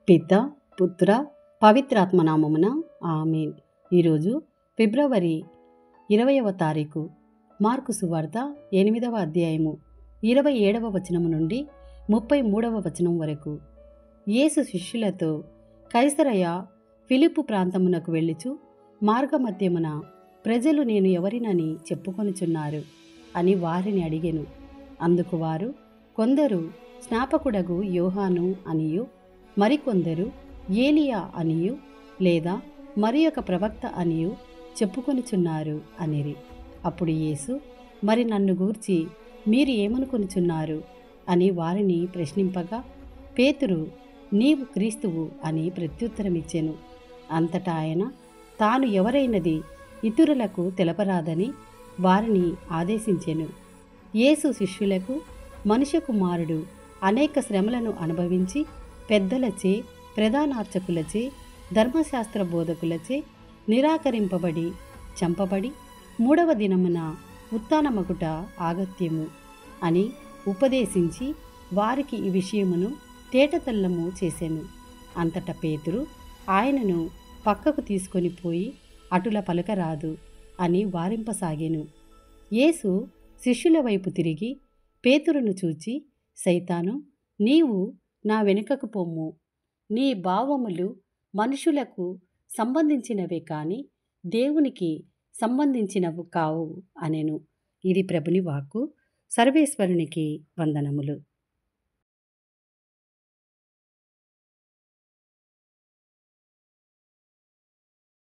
పిత పుత్ర పవిత్రాత్మ నామమున ఆమేన్. ఈరోజు ఫిబ్రవరి 20వ తారీఖు. మార్కు సువార్త 8వ అధ్యాయము 27వ వచనము నుండి 33వ వచనం వరకు. యేసు శిష్యులతో కైసరయ ఫిలిప్పు ప్రాంతమునకు వెళ్ళుచు మార్గమధ్యమున ప్రజలు నేను ఎవరినని చెప్పుకొనుచున్నారు అని వారిని అడిగెను. అందుకు వారు, కొందరు స్నాపకుడగు యోహాను అనియు, మరికొందరు ఏలియా అనియు, లేదా మరి ఒక ప్రవక్త అనియు చెప్పుకొనుచున్నారు అనిరి. అప్పుడు యేసు, మరి నన్ను గూర్చి మీరు ఏమనుకొనుచున్నారు అని వారిని ప్రశ్నింపగా, పేతురు, నీవు క్రీస్తువు అని ప్రత్యుత్తరమిచ్చెను. అంతటా ఆయన తాను ఎవరైనది ఇతరులకు తెలపరాదని వారిని ఆదేశించెను. యేసు శిష్యులకు, మనుష్య కుమారుడు అనేక శ్రమలను అనుభవించి పెద్దలచే, ప్రధానార్చకులచే, ధర్మశాస్త్ర బోధకులచే నిరాకరింపబడి చంపబడి 3వ దినమున ఉత్థానమగుట ఆగత్యము అని ఉపదేశించి వారికి ఈ విషయమును తేటతెల్లము చేసెను. అంతటా పేతురు ఆయనను పక్కకు తీసుకొని పోయి అటుల పలకరాదు అని వారింపసాగెను. యేసు శిష్యుల వైపు తిరిగి పేతురును చూచి, సైతాను, నీవు నా వెనుకకు పొమ్ము, నీ భావములు మనుషులకు సంబంధించినవే కాని దేవునికి సంబంధించినవి కావు అనెను. ఇది ప్రభుని వాక్కు. సర్వేశ్వరునికి వందనములు.